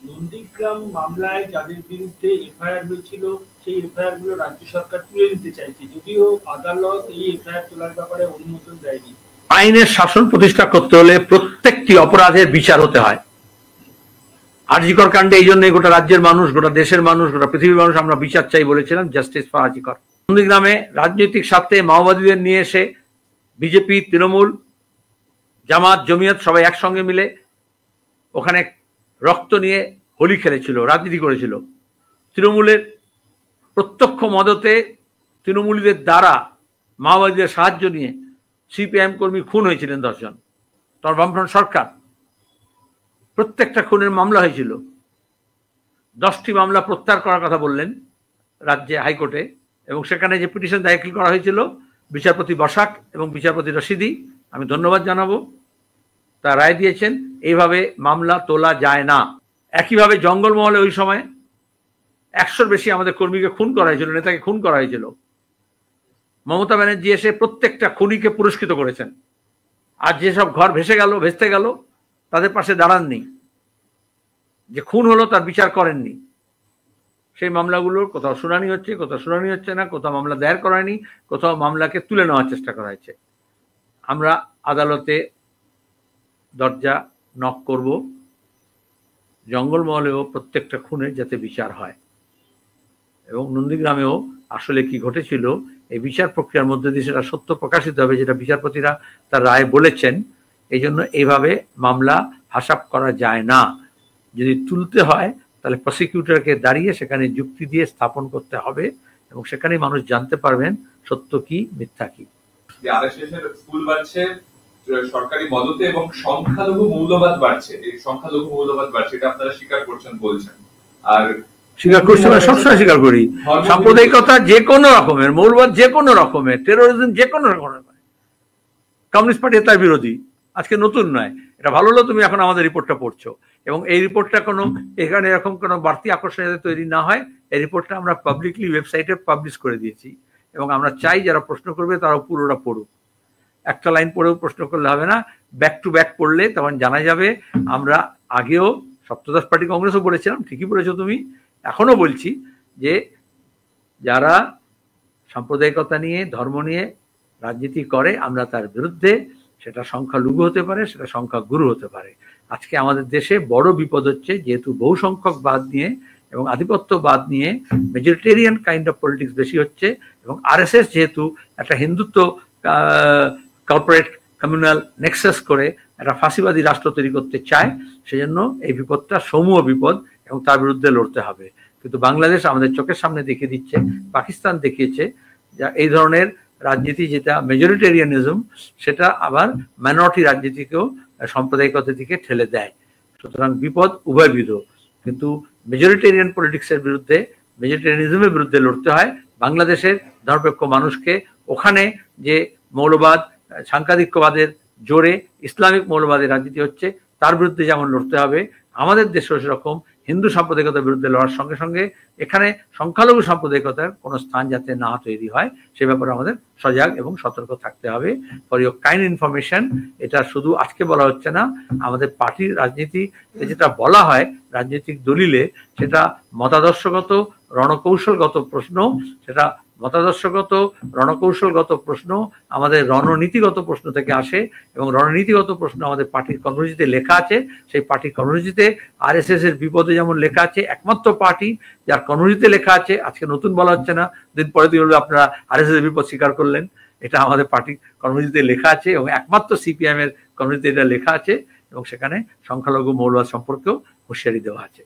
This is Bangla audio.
নন্দীগ্রাম মামলায় যাদের বিরুদ্ধে এফআইআর হয়েছিল সেই এফআইআর গুলো রাজ্য সরকার তুলে নিতে চাইছে, যদিও আদালত এই এফআইআর তোলার ব্যাপারে অনুমোদন দেয়নি। আইনের শাসন প্রতিষ্ঠা করতে হলে প্রত্যেকটি অপরাধের বিচার হতে হয়। আরজিকর কাণ্ডে এই জন্য গোটা রাজ্যের মানুষ, গোটা দেশের মানুষ, গোটা পৃথিবীর মানুষ আমরা বিচার চাই বলেছিলাম, জাস্টিস ফর আরজিকর। নন্দীগ্রামে রাজনৈতিক স্বার্থে মাওবাদীদের নিয়ে এসে বিজেপি, তৃণমূল, জামাত, জমিয়ত সবাই একসঙ্গে মিলে ওখানে রক্ত নিয়ে হোলি খেলেছিল, রাজনীতি করেছিল। তৃণমূলের প্রত্যক্ষ মদতে তৃণমূলীদের দ্বারা মাওবাদীদের সাহায্য নিয়ে সিপিআইএম কর্মী খুন হয়েছিলেন 10 জন। তখন বামফ্রন্ট সরকার প্রত্যেকটা খুনের মামলা হয়েছিল। 10টি মামলা প্রত্যাহার করার কথা বললেন রাজ্যে হাইকোর্টে, এবং সেখানে যে পিটিশন দাখিল করা হয়েছিল বিচারপতি বসাক এবং বিচারপতি রশিদি, আমি ধন্যবাদ জানাবো, তা রায় দিয়েছেন এইভাবে মামলা তোলা যায় না। একইভাবে জঙ্গলমহলে ওই সময় 100-র বেশি আমাদের কর্মীকে খুন করা হয়েছিল, নেতাকে খুন করা হয়েছিল। মমতা ব্যানার্জি এসে প্রত্যেকটা খুনিকে পুরস্কৃত করেছেন। আর যেসব ঘর ভেস্তে গেল তাদের পাশে দাঁড়াননি, যে খুন হলো তার বিচার করেননি। সেই মামলাগুলোর কোথাও শুনানি হচ্ছে, কোথাও শুনানি হচ্ছে না, কোথাও মামলা দায়ের করা হয়নি, কোথাও মামলাকে তুলে নেওয়ার চেষ্টা করা হয়েছে। আমরা আদালতে দরজা নক করব, জঙ্গলমহলেও প্রত্যেকটা খুনের যাতে বিচার হয়, এবং নন্দীগ্রামেও আসলে কি ঘটেছিল এই বিচার প্রক্রিয়ার মধ্যে দিয়ে সেটা সত্য প্রকাশিত হবে, যেটা বিচারপতিরা তার রায় বলেছেন। এই জন্য এইভাবে মামলা হাসাব করা যায় না। যদি তুলতে হয় তাহলে প্রসিকিউটরকে দাঁড়িয়ে সেখানে যুক্তি দিয়ে স্থাপন করতে হবে, এবং সেখানে মানুষ জানতে পারবেন সত্য কি মিথ্যা কি। স্কুল বাড়ছে, সরকারি মদতে, এবং সংখ্যালঘু মৌলবাদ বাড়ছে। এই সংখ্যালঘু মৌলবাদ বাড়ছে, এটা আপনারা স্বীকার করছেন বলছেন। আর স্বীকার করছি না, সবসময় স্বীকার করি। সাম্প্রদায়িকতা যে কোনো রকমের, মৌলবাদ যে কোনো রকমের, টেরোরিজম যে কোনো রকমের, কমিউনিস্ট পার্টি তার বিরোধী। আজকে নতুন নয়, এটা ভালো হলো তুমি এখন আমাদের রিপোর্টটা পড়ছো, এবং এই রিপোর্টটা কোনো এখানে এরকম কোনো বাড়তি আকর্ষণ যাতে তৈরি না হয়, এই রিপোর্টটা আমরা পাবলিকলি ওয়েবসাইটে পাবলিশ করে দিয়েছি, এবং আমরা চাই যারা প্রশ্ন করবে তারা পুরোটা পড়ুক। একটা লাইন পড়েও প্রশ্ন করলে হবে না, ব্যাক টু ব্যাক পড়লে তখন জানা যাবে। আমরা আগেও সপ্তদশ পার্টি কংগ্রেসও বলেছিলাম, ঠিকই বলেছো তুমি, এখনো বলছি যে যারা সাম্প্রদায়িকতা নিয়ে, ধর্ম নিয়ে রাজনীতি করে আমরা তার বিরুদ্ধে। সেটা সংখ্যালঘু হতে পারে, সেটা সংখ্যাগুরু হতে পারে। আজকে আমাদের দেশে বড় বিপদ হচ্ছে, যেহেতু বহু সংখ্যকবাদ নিয়ে এবং আধিপত্যবাদ নিয়ে মেজরিটেরিয়ান কাইন্ড অফ পলিটিক্স বেশি হচ্ছে, এবং আরএসএস যেহেতু একটা হিন্দুত্ব কর্পোরেট কমিউনাল নেক্সাস করে একটা ফাঁসিবাদী রাষ্ট্র তৈরি করতে চায়, সেজন্য এই বিপদটা সমূহ বিপদ, এবং তার বিরুদ্ধে লড়তে হবে। কিন্তু বাংলাদেশ আমাদের চোখের সামনে দেখিয়ে দিচ্ছে, পাকিস্তান দেখিয়েছে, যা এই ধরনের রাজনীতি যেটা মেজরিটেরিয়ানিজম, সেটা আবার মাইনরিটি রাজনীতিকেও সাম্প্রদায়িকতার দিকে ঠেলে দেয়। সুতরাং বিপদ উভয়বিধ, কিন্তু মেজরিটেরিয়ান পলিটিক্সের বিরুদ্ধে, মেজরিটেরিয়ানিজমের বিরুদ্ধে লড়তে হয়। বাংলাদেশের ধর্মনিরপেক্ষ মানুষকে ওখানে যে মৌলবাদ, সাংখ্যিকবাদের জোরে ইসলামিক মৌলবাদের রাজনীতি হচ্ছে তার বিরুদ্ধে যেমন লড়তে হবে, আমাদের দেশেও সেরকম হিন্দু সাম্প্রদায়িকতার বিরুদ্ধে লড়ার সঙ্গে সঙ্গে এখানে সংখ্যালঘু সাম্প্রদায়িকতার কোনো স্থান যাতে না তৈরি হয় সে ব্যাপারে আমাদের সজাগ এবং সতর্ক থাকতে হবে। ফর ইউর কাইন্ড ইনফরমেশন, এটা শুধু আজকে বলা হচ্ছে না, আমাদের পার্টির রাজনীতি যেটা বলা হয় রাজনৈতিক দলিলে, সেটা মতাদর্শগত রণকৌশলগত প্রশ্ন, সেটা মতাদর্শগত রণকৌশলগত প্রশ্ন আমাদের রণনীতিগত প্রশ্ন থেকে আসে, এবং রণনীতিগত প্রশ্ন আমাদের পার্টির কর্মসূচিতে লেখা আছে। সেই পার্টির কর্মসূচিতে আরএসএস এর বিপদে যেমন লেখা আছে, একমাত্র পার্টি যার কর্মসূচিতে লেখা আছে, আজকে নতুন বলা হচ্ছে না, দিন পরে দিন আপনারা আরএসএস এর বিপদ স্বীকার করলেন, এটা আমাদের পার্টির কর্মসূচিতে লেখা আছে, এবং একমাত্র সিপিআইএম এর কর্মসূচিতে এটা লেখা আছে, এবং সেখানে সংখ্যালঘু মৌলবাদ সম্পর্কেও হুঁশিয়ারি দেওয়া আছে।